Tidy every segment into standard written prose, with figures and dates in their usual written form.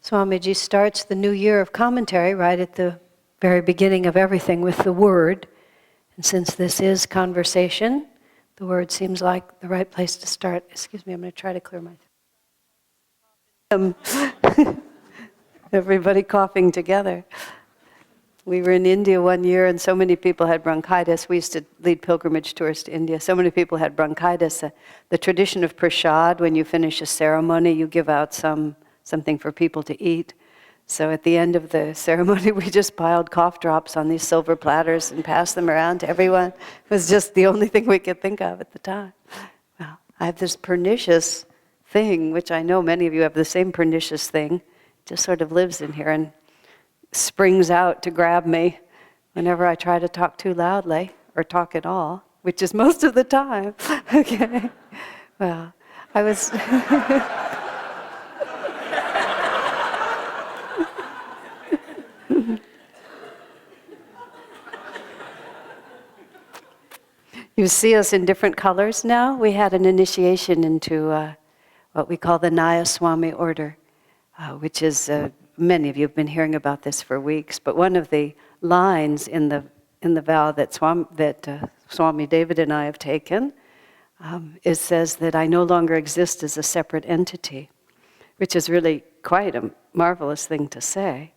Swamiji starts the new year of commentary right at the very beginning of everything with the word. And since this is conversation, the word seems like the right place to start. Excuse me, I'm going to try to clear my throat. Everybody coughing together. We were in India one year and so many people had bronchitis. We used to lead pilgrimage tours to India. So many people had bronchitis. The tradition of prasad, when you finish a ceremony, you give out something for people to eat. So at the end of the ceremony, we just piled cough drops on these silver platters and passed them around to everyone. It was just the only thing we could think of at the time. Well, I have this pernicious thing, which I know many of you have the same pernicious thing. It just sort of lives in here and springs out to grab me whenever I try to talk too loudly or talk at all, which is most of the time. Okay. Well, I was... You see us in different colors now. We had an initiation into what we call the Nayaswami order, which is, many of you have been hearing about this for weeks, but one of the lines in the vow that Swami David and I have taken, it says that I no longer exist as a separate entity, which is really quite a marvelous thing to say.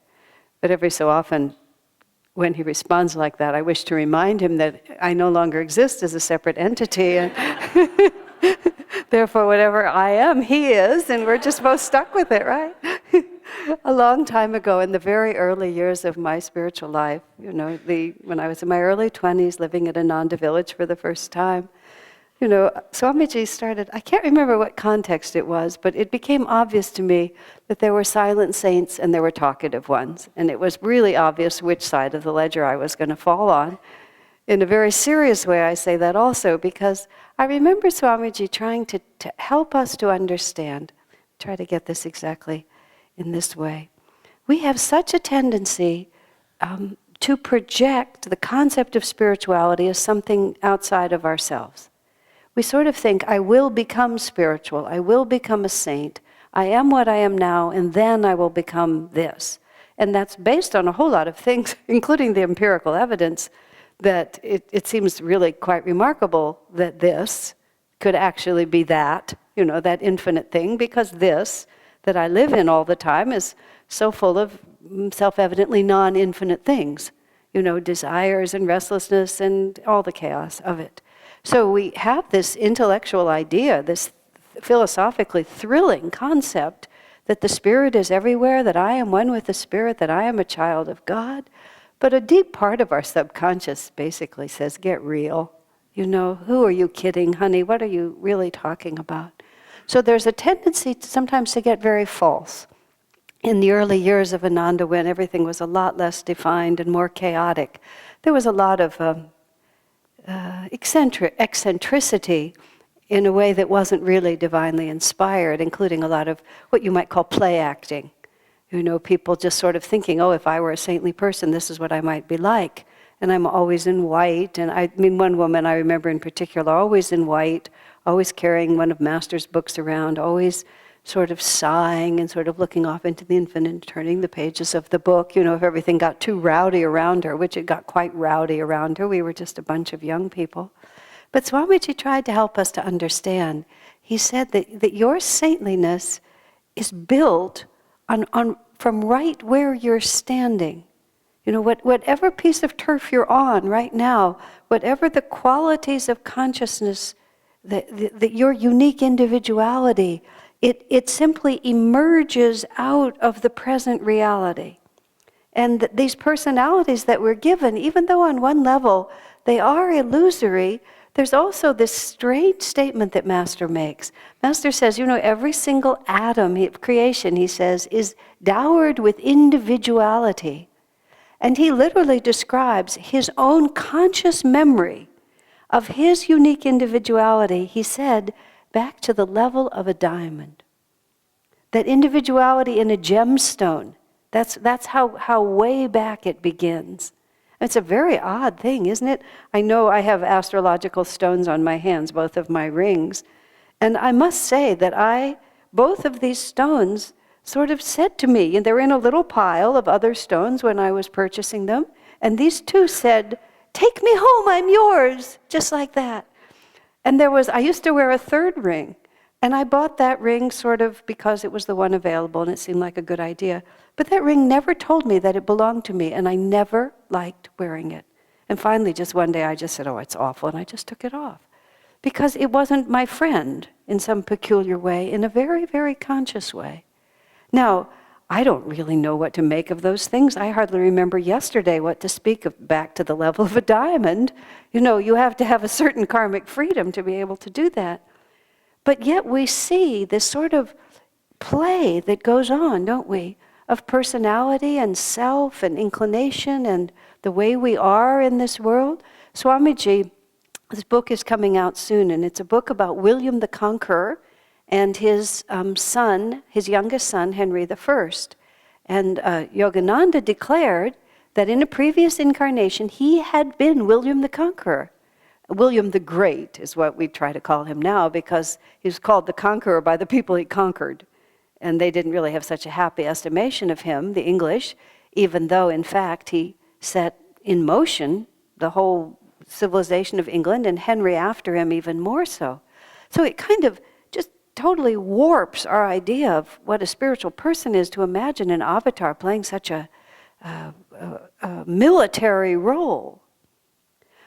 But every so often, when he responds like that, I wish to remind him that I no longer exist as a separate entity, and therefore whatever I am, he is, and we're just both stuck with it, right? A long time ago, in the very early years of my spiritual life, when I was in my early 20s, living at Ananda Village for the first time, Swamiji started, I can't remember what context it was, but it became obvious to me that there were silent saints and there were talkative ones. And it was really obvious which side of the ledger I was going to fall on. In a very serious way, I say that also, because I remember Swamiji trying to help us to understand, try to get this exactly in this way. We have such a tendency to project the concept of spirituality as something outside of ourselves. We sort of think, I will become spiritual, I will become a saint, I am what I am now, and then I will become this. And that's based on a whole lot of things, including the empirical evidence, that it seems really quite remarkable that this could actually be that, that infinite thing, because this that I live in all the time is so full of self-evidently non-infinite things, desires and restlessness and all the chaos of it. So we have this intellectual idea, this philosophically thrilling concept that the Spirit is everywhere, that I am one with the Spirit, that I am a child of God. But a deep part of our subconscious basically says, get real. Who are you kidding, honey? What are you really talking about? So there's a tendency sometimes to get very false. In the early years of Ananda, when everything was a lot less defined and more chaotic, there was a lot of eccentricity in a way that wasn't really divinely inspired, including a lot of what you might call play acting. People just sort of thinking, if I were a saintly person, this is what I might be like. And I'm always in white. And one woman I remember in particular, always in white, always carrying one of Master's books around, always sort of sighing and sort of looking off into the infinite, turning the pages of the book. If everything got too rowdy around her, which it got quite rowdy around her. We were just a bunch of young people. But Swamiji tried to help us to understand. He said that your saintliness is built from right where you're standing. Whatever piece of turf you're on right now, whatever the qualities of consciousness, that your unique individuality, it simply emerges out of the present reality. And these personalities that we're given, even though on one level they are illusory, there's also this strange statement that Master makes. Master says, every single atom of creation, he says, is dowered with individuality. And he literally describes his own conscious memory of his unique individuality, he said, back to the level of a diamond. That individuality in a gemstone, that's how way back it begins. It's a very odd thing, isn't it? I know I have astrological stones on my hands, both of my rings. And I must say that both of these stones sort of said to me, and they were in a little pile of other stones when I was purchasing them, and these two said, "Take me home, I'm yours," just like that. And I used to wear a third ring, and I bought that ring sort of because it was the one available and it seemed like a good idea. But that ring never told me that it belonged to me, and I never liked wearing it. And finally, just one day, I just said, "Oh, it's awful," and I just took it off. Because it wasn't my friend in some peculiar way, in a very, very conscious way. Now, I don't really know what to make of those things. I hardly remember yesterday what to speak of back to the level of a diamond. You know, you have to have a certain karmic freedom to be able to do that. But yet we see this sort of play that goes on, don't we? Of personality and self and inclination and the way we are in this world. Swamiji, this book is coming out soon, and it's a book about William the Conqueror and his son, his youngest son, Henry I. And Yogananda declared that in a previous incarnation, he had been William the Conqueror. William the Great is what we try to call him now, because he was called the Conqueror by the people he conquered. And they didn't really have such a happy estimation of him, the English, even though, in fact, he set in motion the whole civilization of England, and Henry after him even more so. So it kind of just totally warps our idea of what a spiritual person is to imagine an avatar playing such a military role.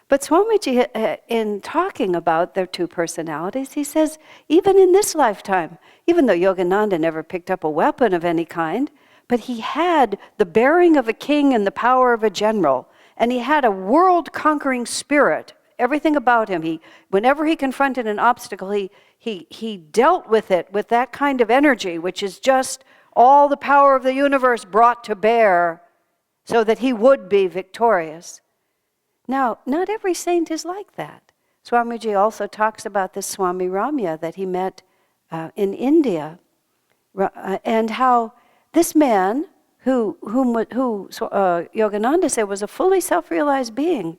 But Swamiji, in talking about their two personalities, he says, even in this lifetime, even though Yogananda never picked up a weapon of any kind, but he had the bearing of a king and the power of a general. And he had a world-conquering spirit, everything about him. Whenever he confronted an obstacle, he dealt with it with that kind of energy, which is just all the power of the universe brought to bear so that he would be victorious. Now, not every saint is like that. Swamiji also talks about this Swami Ramya that he met in India, and how this man, who Yogananda said was a fully self-realized being,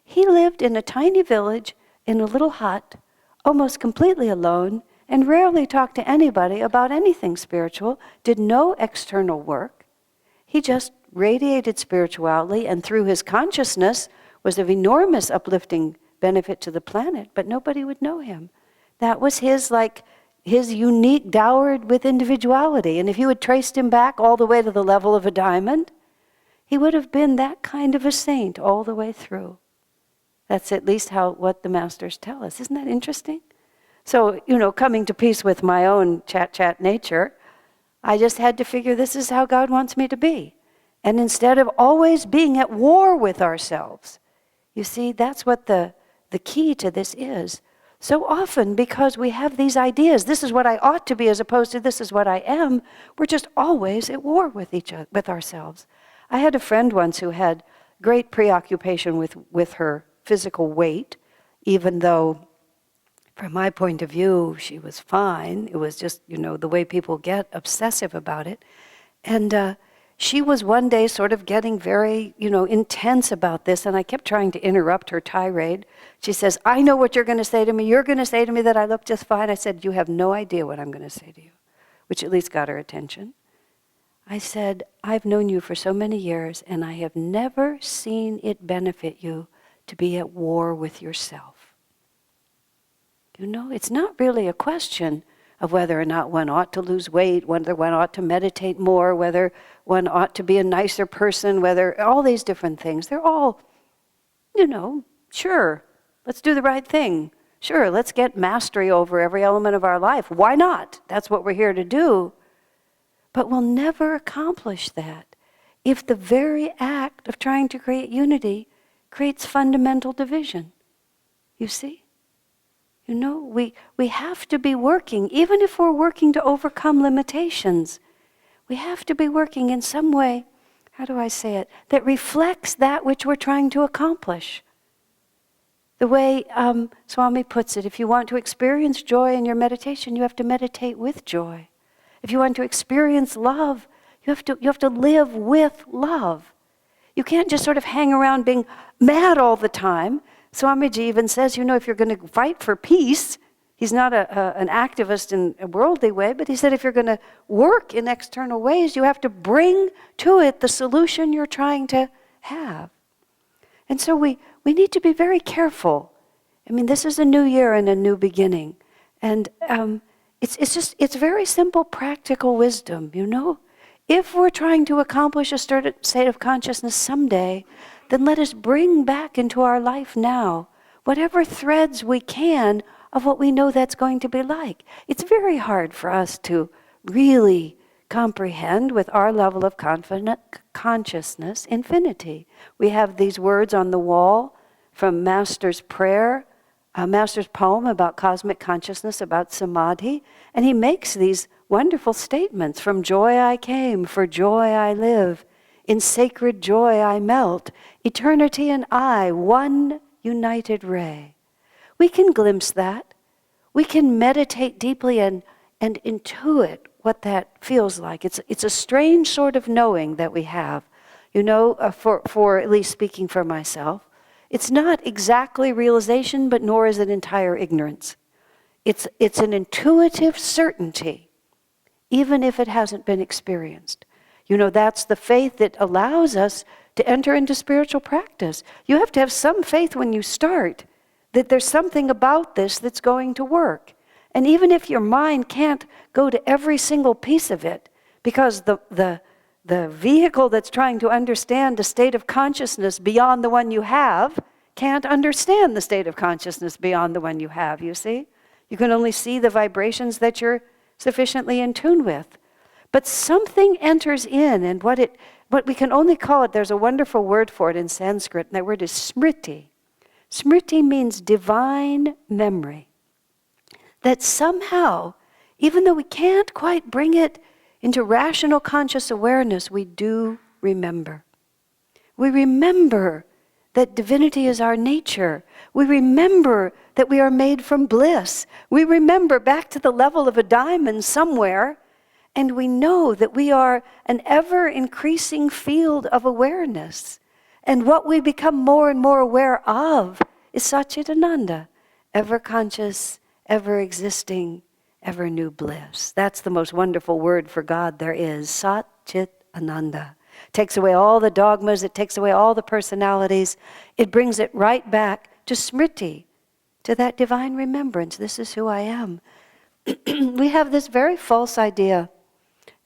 he lived in a tiny village in a little hut, almost completely alone, and rarely talked to anybody about anything spiritual, did no external work. He just radiated spirituality, and through his consciousness was of enormous uplifting benefit to the planet, but nobody would know him. That was his unique, dowered with individuality. And if you had traced him back all the way to the level of a diamond, he would have been that kind of a saint all the way through. That's at least what the masters tell us. Isn't that interesting? So, coming to peace with my own chat nature, I just had to figure this is how God wants me to be. And instead of always being at war with ourselves, you see, that's what the key to this is. So often, because we have these ideas, this is what I ought to be as opposed to this is what I am, we're just always at war with each other, with ourselves. I had a friend once who had great preoccupation with her physical weight, even though, from my point of view, she was fine. It was just, the way people get obsessive about it. And she was one day sort of getting very, intense about this, and I kept trying to interrupt her tirade. She says, "I know what you're going to say to me. You're going to say to me that I look just fine." I said, "You have no idea what I'm going to say to you," which at least got her attention. I said, "I've known you for so many years, and I have never seen it benefit you to be at war with yourself. It's not really a question of whether or not one ought to lose weight, whether one ought to meditate more, whether one ought to be a nicer person, whether all these different things. They're all, sure, let's do the right thing. Sure, let's get mastery over every element of our life. Why not? That's what we're here to do. But we'll never accomplish that if the very act of trying to create unity creates fundamental division. You see? We have to be working, even if we're working to overcome limitations, we have to be working in some way, how do I say it, that reflects that which we're trying to accomplish. The way Swami puts it, if you want to experience joy in your meditation, you have to meditate with joy. If you want to experience love, you have to live with love. You can't just sort of hang around being mad all the time. Swamiji even says, if you're going to fight for peace, He's not an activist in a worldly way, but he said if you're going to work in external ways, you have to bring to it the solution you're trying to have. And so we need to be very careful. I mean, this is a new year and a new beginning. And it's very simple, practical wisdom, you know? If we're trying to accomplish a certain state of consciousness someday, then let us bring back into our life now whatever threads we can of what we know that's going to be like. It's very hard for us to really comprehend with our level of consciousness infinity. We have these words on the wall from Master's prayer, Master's poem about cosmic consciousness, about samadhi, and he makes these wonderful statements. From joy I came, for joy I live, in sacred joy I melt, eternity and I, one united ray. We can glimpse that. We can meditate deeply and intuit what that feels like. It's a strange sort of knowing that we have. You know, for at least speaking for myself, it's not exactly realization, but nor is it entire ignorance. It's an intuitive certainty, even if it hasn't been experienced. You know, that's the faith that allows us to enter into spiritual practice. You have to have some faith when you start that there's something about this that's going to work. And even if your mind can't go to every single piece of it, because the vehicle that's trying to understand a state of consciousness beyond the one you have can't understand the state of consciousness beyond the one you have, you see? You can only see the vibrations that you're sufficiently in tune with. But something enters in, and what we can only call it, there's a wonderful word for it in Sanskrit, and that word is smriti. Smriti means divine memory. That somehow, even though we can't quite bring it into rational conscious awareness, we do remember. We remember that divinity is our nature. We remember that we are made from bliss. We remember back to the level of a diamond somewhere, and we know that we are an ever-increasing field of awareness. And what we become more and more aware of is Satchitananda, ever-conscious, ever-existing, ever-new bliss. That's the most wonderful word for God there is, Satchitananda. It takes away all the dogmas, it takes away all the personalities. It brings it right back to smriti, to that divine remembrance. This is who I am. We have this very false idea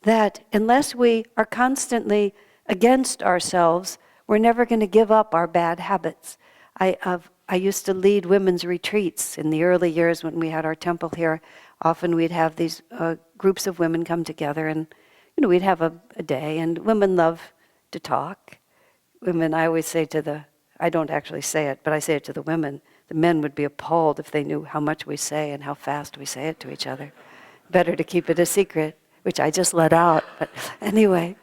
that unless we are constantly against ourselves, we're never going to give up our bad habits. I used to lead women's retreats in the early years when we had our temple here. Often we'd have these groups of women come together, and we'd have a day, and women love to talk. Women, I always say I don't actually say it, but I say it to the women. The men would be appalled if they knew how much we say and how fast we say it to each other. Better to keep it a secret, which I just let out, but anyway.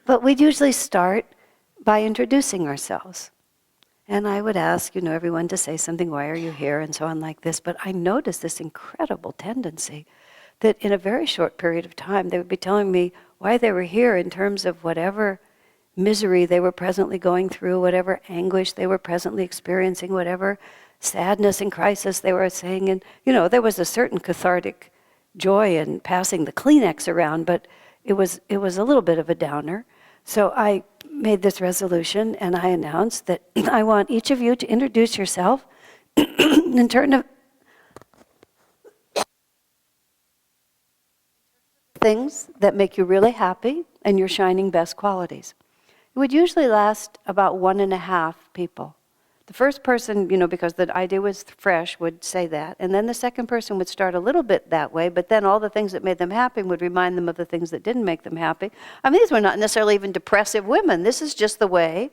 But we'd usually start by introducing ourselves. And I would ask, everyone to say something, why are you here, and so on like this. But I noticed this incredible tendency that in a very short period of time, they would be telling me why they were here in terms of whatever misery they were presently going through, whatever anguish they were presently experiencing, whatever sadness and crisis they were saying. And, there was a certain cathartic joy in passing the Kleenex around, but it was a little bit of a downer. So I made this resolution, and I announced that I want each of you to introduce yourself in terms of things that make you really happy and your shining best qualities. It would usually last about 1.5 people. The first person, because the idea was fresh, would say that. And then the second person would start a little bit that way, but then all the things that made them happy would remind them of the things that didn't make them happy. I mean, these were not necessarily even depressive women. This is just the way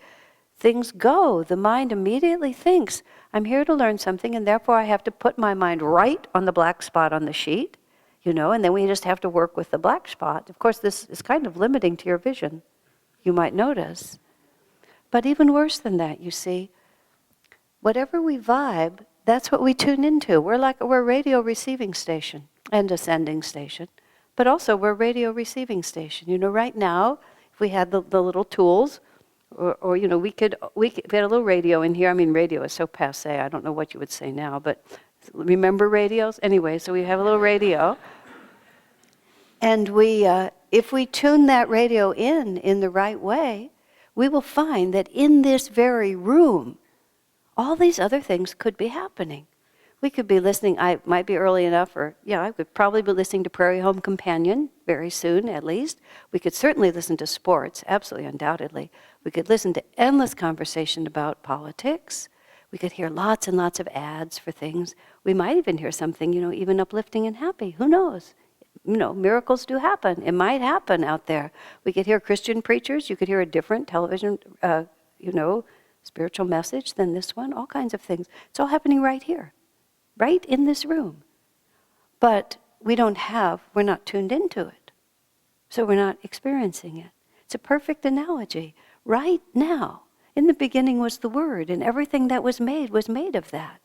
things go. The mind immediately thinks, I'm here to learn something, and therefore I have to put my mind right on the black spot on the sheet, and then we just have to work with the black spot. Of course, this is kind of limiting to your vision, you might notice. But even worse than that, you see, whatever we vibe, that's what we tune into. We're a radio receiving station and a sending station, but also we're a radio receiving station. Right now, if we had the little tools, or we had a little radio in here. I mean, radio is so passé. I don't know what you would say now, but Remember radios? Anyway, so we have a little radio. And if we tune that radio in the right way, we will find that in this very room, all these other things could be happening. We could be listening, I might be early enough, I could probably be listening to Prairie Home Companion very soon, at least. We could certainly listen to sports, absolutely, undoubtedly. We could listen to endless conversation about politics. We could hear lots and lots of ads for things. We might even hear something, even uplifting and happy. Who knows? Miracles do happen. It might happen out there. We could hear Christian preachers. You could hear a different television, spiritual message than this one. All kinds of things. It's all happening right here, right in this room. But we're not tuned into it. So we're not experiencing it. It's a perfect analogy. Right now, in the beginning was the Word, and everything that was made of that.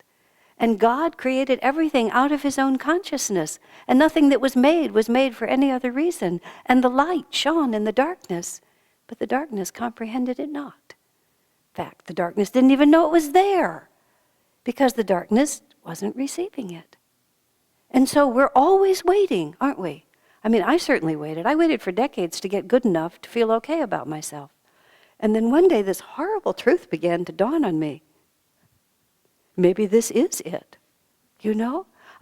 And God created everything out of His own consciousness, and nothing that was made for any other reason. And the light shone in the darkness, but the darkness comprehended it not. In fact, the darkness didn't even know it was there, because the darkness wasn't receiving it. And so we're always waiting, aren't we? I certainly waited. I waited for decades to get good enough to feel okay about myself. And then one day this horrible truth began to dawn on me. Maybe this is it.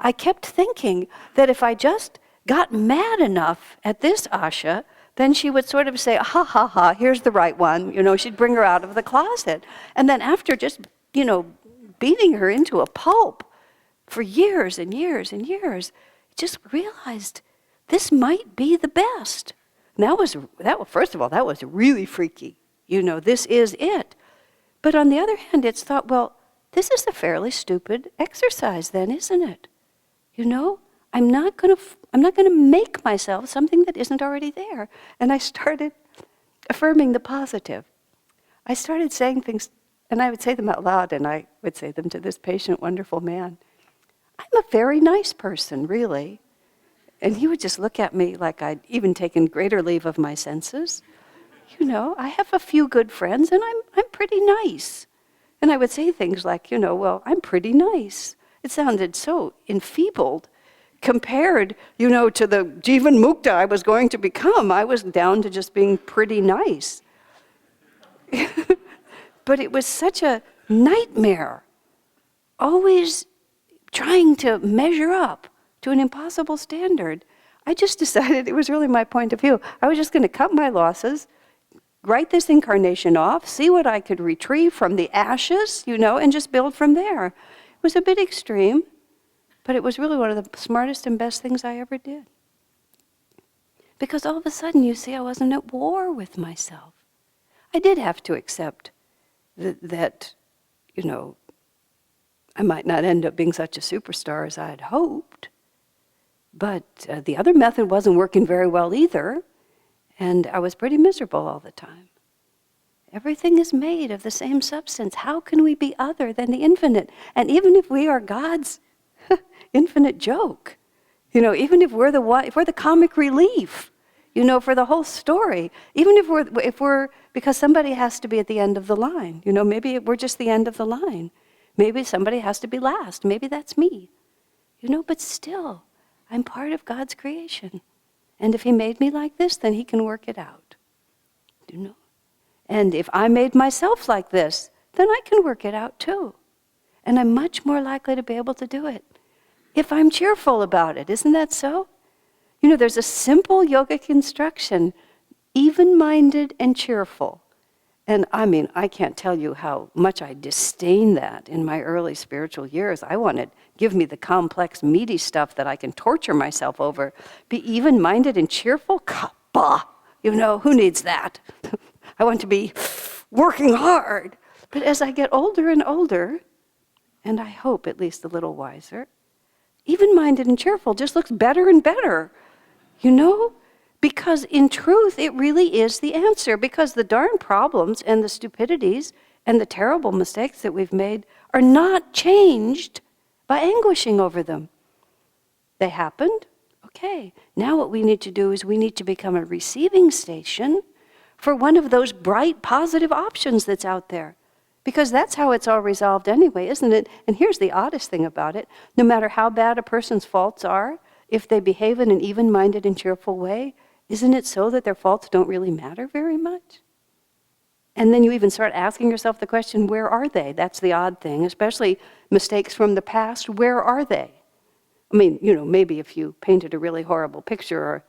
I kept thinking that if I just got mad enough at this Asha, then she would sort of say, ha, ha, ha, here's the right one. She'd bring her out of the closet. And then after just, beating her into a pulp for years and years and years, I just realized this might be the best. And first of all, that was really freaky. This is it. But on the other hand, it's thought, well, this is a fairly stupid exercise then, isn't it? I'm not going to make myself something that isn't already there. And I started affirming the positive. I started saying things, and I would say them out loud, and I would say them to this patient, wonderful man. I'm a very nice person, really. And he would just look at me like I'd even taken greater leave of my senses. I have a few good friends, and I'm pretty nice. And I would say things like, well, I'm pretty nice. It sounded so enfeebled compared, to the Jivan Mukta I was going to become. I was down to just being pretty nice. But it was such a nightmare, always trying to measure up to an impossible standard. I just decided, it was really my point of view, I was just going to cut my losses, write this incarnation off, see what I could retrieve from the ashes, and just build from there. It was a bit extreme, but it was really one of the smartest and best things I ever did. Because all of a sudden, I wasn't at war with myself. I did have to accept that I might not end up being such a superstar as I had hoped, but the other method wasn't working very well either. And I was pretty miserable all the time. Everything is made of the same substance. How can we be other than the infinite? And even if we are God's infinite joke, even if we're the comic relief, for the whole story, even if we're because somebody has to be at the end of the line, maybe we're just the end of the line. Maybe somebody has to be last. Maybe that's me, but still, I'm part of God's creation. And if He made me like this, then He can work it out. And if I made myself like this, then I can work it out too. And I'm much more likely to be able to do it if I'm cheerful about it. Isn't that so? There's a simple yogic instruction, even-minded and cheerful. And I can't tell you how much I disdained that in my early spiritual years. I wanted, give me the complex, meaty stuff that I can torture myself over. Be even-minded and cheerful? Bah! Who needs that? I want to be working hard. But as I get older and older, and I hope at least a little wiser, even-minded and cheerful just looks better and better, Because in truth, it really is the answer. Because the darn problems and the stupidities and the terrible mistakes that we've made are not changed by anguishing over them. They happened. Okay. Now what we need to do is we need to become a receiving station for one of those bright, positive options that's out there. Because that's how it's all resolved anyway, isn't it? And here's the oddest thing about it. No matter how bad a person's faults are, if they behave in an even-minded and cheerful way, isn't it so that their faults don't really matter very much? And then you even start asking yourself the question, where are they? That's the odd thing, especially mistakes from the past, where are they? I mean, maybe if you painted a really horrible picture or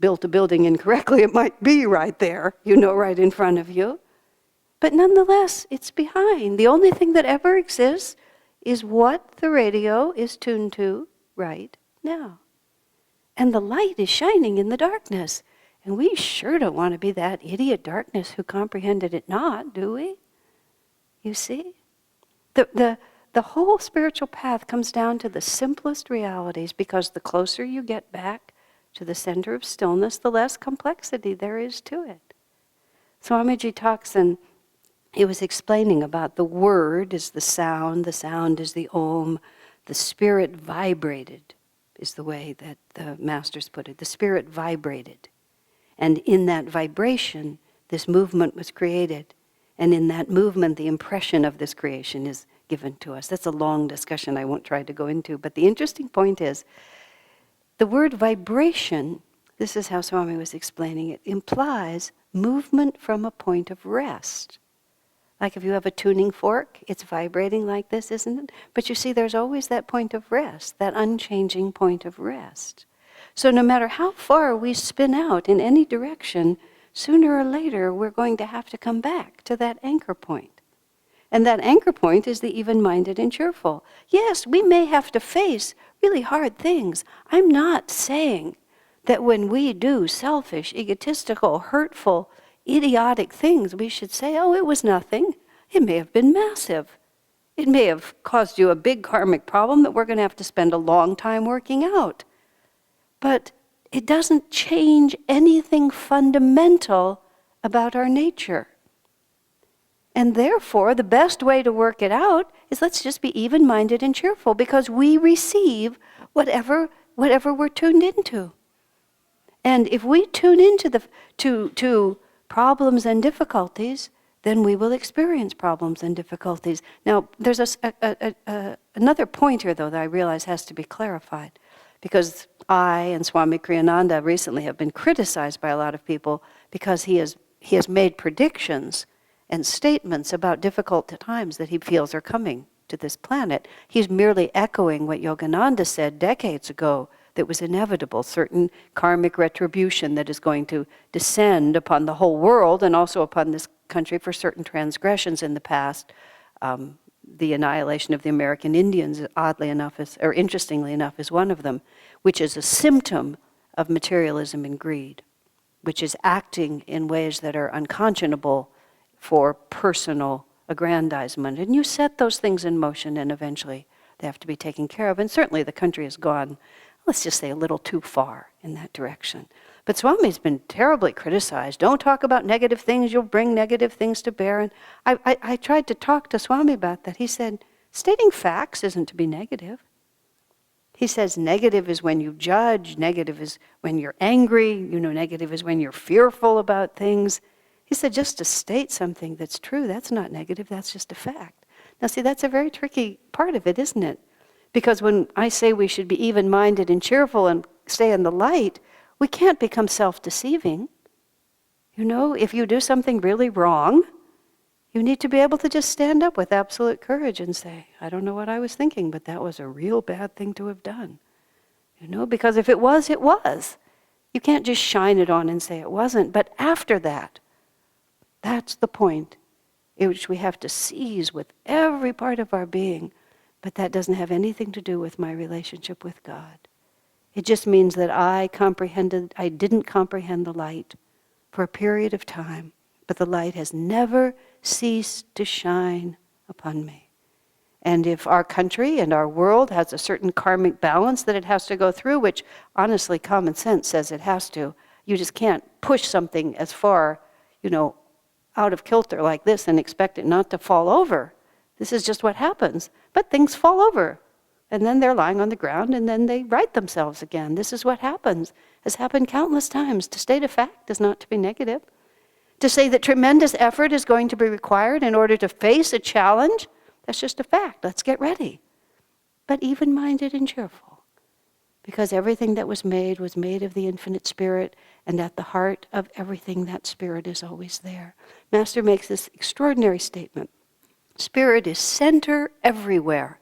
built a building incorrectly, it might be right there, right in front of you. But nonetheless, it's behind. The only thing that ever exists is what the radio is tuned to right now. And the light is shining in the darkness. And we sure don't want to be that idiot darkness who comprehended it not, do we? You see? The whole spiritual path comes down to the simplest realities, because the closer you get back to the center of stillness, the less complexity there is to it. Swamiji talks, and he was explaining about the word is the sound is the om, the spirit vibrated, is the way that the masters put it. The spirit vibrated. And in that vibration, this movement was created. And in that movement, the impression of this creation is given to us. That's a long discussion I won't try to go into. But the interesting point is, the word vibration, this is how Swami was explaining it, implies movement from a point of rest. Like if you have a tuning fork, it's vibrating like this, isn't it? But you see, there's always that point of rest, that unchanging point of rest. So no matter how far we spin out in any direction, sooner or later we're going to have to come back to that anchor point. And that anchor point is the even-minded and cheerful. Yes, we may have to face really hard things. I'm not saying that when we do selfish, egotistical, hurtful, idiotic things, we should say, oh, it was nothing. It may have been massive. It may have caused you a big karmic problem that we're going to have to spend a long time working out. But it doesn't change anything fundamental about our nature. And therefore, the best way to work it out is let's just be even-minded and cheerful, because we receive whatever we're tuned into. And if we tune into to problems and difficulties, then we will experience problems and difficulties. Now, there's another point here, though, that I realize has to be clarified, because I and Swami Kriyananda recently have been criticized by a lot of people because he has made predictions and statements about difficult times that he feels are coming to this planet. He's merely echoing what Yogananda said decades ago, that was inevitable, certain karmic retribution that is going to descend upon the whole world and also upon this country for certain transgressions in the past. The annihilation of the American Indians, oddly enough, or interestingly enough, is one of them, which is a symptom of materialism and greed, which is acting in ways that are unconscionable for personal aggrandizement. And you set those things in motion, and eventually they have to be taken care of. And certainly the country has gone, let's just say, a little too far in that direction. But Swami's been terribly criticized. Don't talk about negative things, you'll bring negative things to bear. And I tried to talk to Swami about that. He said, stating facts isn't to be negative. He says negative is when you judge, negative is when you're angry, negative is when you're fearful about things. He said, just to state something that's true, that's not negative, that's just a fact. Now see, that's a very tricky part of it, isn't it? Because when I say we should be even-minded and cheerful and stay in the light, we can't become self-deceiving. If you do something really wrong, you need to be able to just stand up with absolute courage and say, I don't know what I was thinking, but that was a real bad thing to have done. Because if it was, it was. You can't just shine it on and say it wasn't. But after that, that's the point in which we have to seize with every part of our being. But that doesn't have anything to do with my relationship with God. It just means that I didn't comprehend the light for a period of time, but the light has never ceased to shine upon me. And if our country and our world has a certain karmic balance that it has to go through, which honestly common sense says it has to, you just can't push something as far, out of kilter like this and expect it not to fall over. This is just what happens. But things fall over. And then they're lying on the ground, and then they right themselves again. This is what happens. Has happened countless times. To state a fact is not to be negative. To say that tremendous effort is going to be required in order to face a challenge, that's just a fact. Let's get ready. But even-minded and cheerful, because everything that was made of the infinite spirit, and at the heart of everything, that spirit is always there. Master makes this extraordinary statement. Spirit is center everywhere.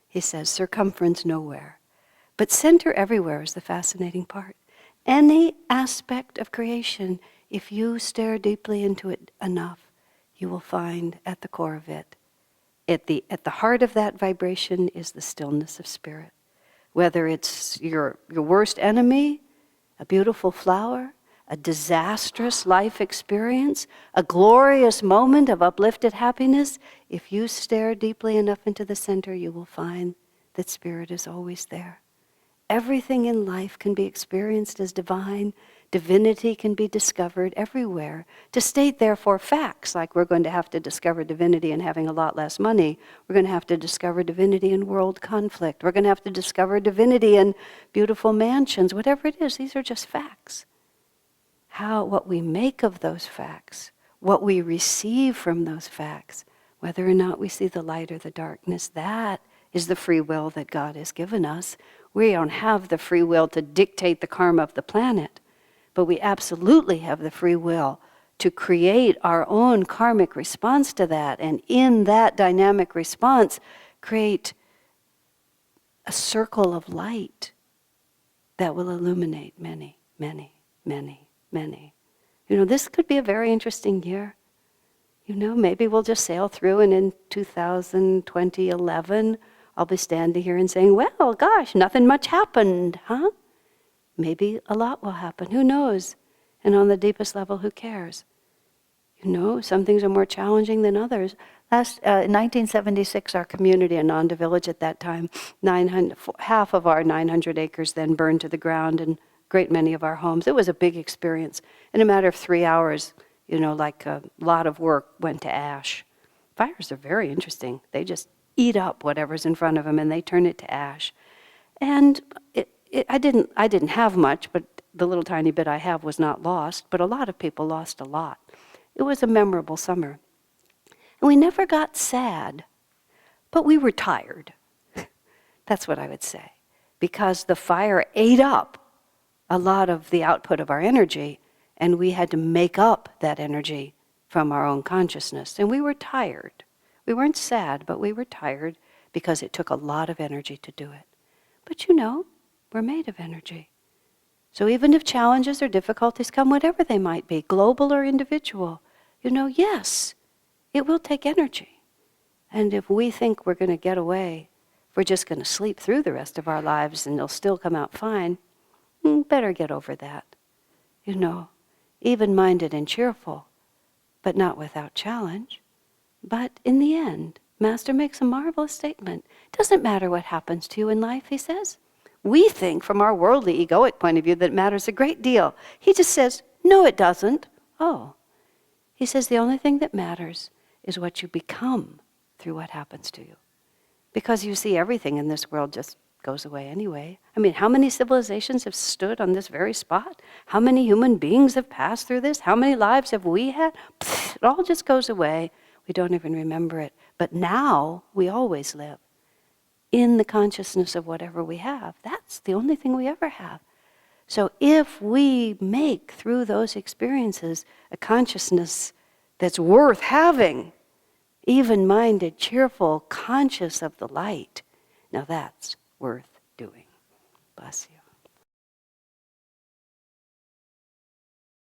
He says, circumference nowhere. But center everywhere is the fascinating part. Any aspect of creation, if you stare deeply into it enough, you will find at the core of it. At the heart of that vibration is the stillness of spirit. Whether it's your worst enemy, a beautiful flower, a disastrous life experience, a glorious moment of uplifted happiness, if you stare deeply enough into the center, you will find that spirit is always there. Everything in life can be experienced as divine. Divinity can be discovered everywhere. To state, therefore, facts, like we're going to have to discover divinity in having a lot less money, we're going to have to discover divinity in world conflict, we're going to have to discover divinity in beautiful mansions, whatever it is, these are just facts. What we make of those facts, what we receive from those facts, whether or not we see the light or the darkness, that is the free will that God has given us. We don't have the free will to dictate the karma of the planet, but we absolutely have the free will to create our own karmic response to that, and in that dynamic response, create a circle of light that will illuminate many, many, many, many. This could be a very interesting year. Maybe we'll just sail through, and in 2011, I'll be standing here and saying, well, gosh, nothing much happened, huh? Maybe a lot will happen. Who knows? And on the deepest level, who cares? Some things are more challenging than others. In 1976, our community, Ananda Village at that time, half of our 900 acres then burned to the ground, and a great many of our homes. It was a big experience. In a matter of 3 hours, like a lot of work went to ash. Fires are very interesting. They just eat up whatever's in front of them, and they turn it to ash. And I didn't have much, but the little tiny bit I have was not lost, but a lot of people lost a lot. It was a memorable summer. And we never got sad, but we were tired. That's what I would say. Because the fire ate up a lot of the output of our energy, and we had to make up that energy from our own consciousness. And we were tired. We weren't sad, but we were tired because it took a lot of energy to do it. But we're made of energy. So even if challenges or difficulties come, whatever they might be, global or individual, yes, it will take energy. And if we think we're going to get away, we're just going to sleep through the rest of our lives and they'll still come out fine, better get over that. Even-minded and cheerful, but not without challenge. But in the end, Master makes a marvelous statement. It doesn't matter what happens to you in life, he says. We think from our worldly, egoic point of view that it matters a great deal. He just says, no, it doesn't. Oh. He says the only thing that matters is what you become through what happens to you. Because you see, everything in this world just goes away anyway. How many civilizations have stood on this very spot? How many human beings have passed through this? How many lives have we had? It all just goes away. We don't even remember it. But now, we always live in the consciousness of whatever we have. That's the only thing we ever have. So if we make, through those experiences, a consciousness that's worth having, even-minded, cheerful, conscious of the light, now that's worth doing. Bless you.